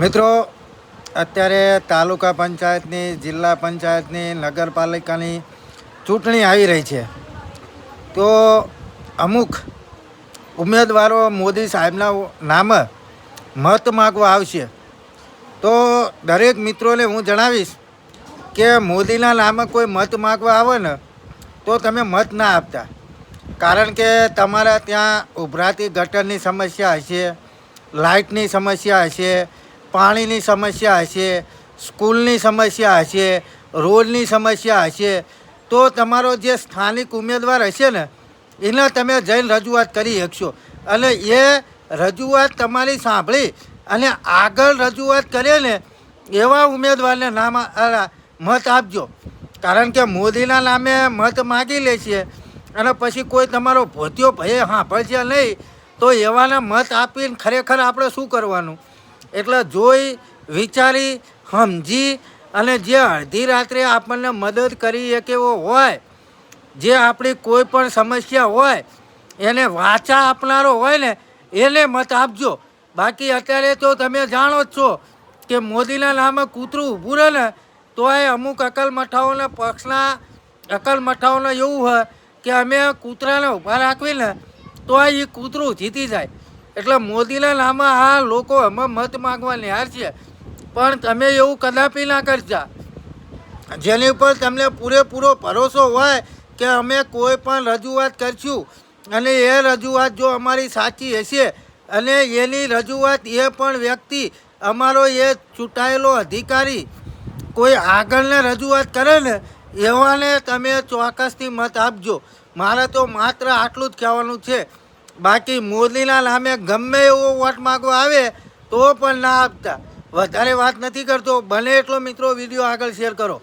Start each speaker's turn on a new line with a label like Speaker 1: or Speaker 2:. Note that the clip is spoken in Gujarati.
Speaker 1: મિત્રો, અત્યારે તાલુકા પંચાયતની, જિલ્લા પંચાયતની, નગરપાલિકાની ચૂંટણી આવી રહી છે. તો અમુક ઉમેદવારો મોદી સાહેબના નામે મત માગવા આવશે. તો દરેક મિત્રોને હું જણાવીશ કે મોદીના નામે કોઈ મત માગવા આવે ને તો તમે મત ના આપતા. કારણ કે તમારા ત્યાં ઉભરાતી ગટરની સમસ્યા હશે, લાઇટની સમસ્યા હશે, પાણીની સમસ્યા હશે, સ્કૂલની સમસ્યા હશે, રોડની સમસ્યા હશે. તો તમારો જે સ્થાનિક ઉમેદવાર હશે ને એને તમે જઈને રજૂઆત કરી શકશો અને એ રજૂઆત તમારી સાંભળી અને આગળ રજૂઆત કરે ને એવા ઉમેદવારને નામ મત આપજો. કારણ કે મોદીના નામે મત માગી લે છે અને પછી કોઈ તમારો ભોતિયો ભય સાંભળશે નહીં તો એવાના મત આપીને ખરેખર આપણે શું કરવાનું? એટલે જોઈ વિચારી સમજી અને જે અડધી રાત્રે આપણને મદદ કરી એક એવો હોય, જે આપણી કોઈ પણ સમસ્યા હોય એને વાચા આપનારો હોય ને એને મત આપજો. બાકી અત્યારે તો તમે જાણો જ છો કે મોદીના નામે કૂતરું ઊભું રહે ને તોય અમુક અકલમઠાઓના પક્ષના અકલમઠાઓને એવું હોય કે અમે કૂતરાને ઊભા રાખવીને તોય એ કૂતરું જીતી જાય. એટલે મોદીના નામે આ લોકો અમે મત માગવા નિહાર છે, પણ તમે એવું કદાપી ના કરતા. જેની ઉપર તમને પૂરેપૂરો ભરોસો હોય કે અમે કોઈ પણ રજૂઆત કરશું અને એ રજૂઆત જો અમારી સાચી હશે અને એની રજૂઆત એ પણ વ્યક્તિ અમારો એ ચૂંટાયેલો અધિકારી કોઈ આગળને રજૂઆત કરે ને એવાને તમે ચોક્કસથી મત આપજો. મારે તો માત્ર આટલું જ કહેવાનું છે. બાકી મોદીના નામે ગમે એવો વોટ માગવા આવે તો પણ ના આપતા. વધારે વાત નથી કરતો. બને એટલો મિત્રો વિડીયો આગળ શેર કરો.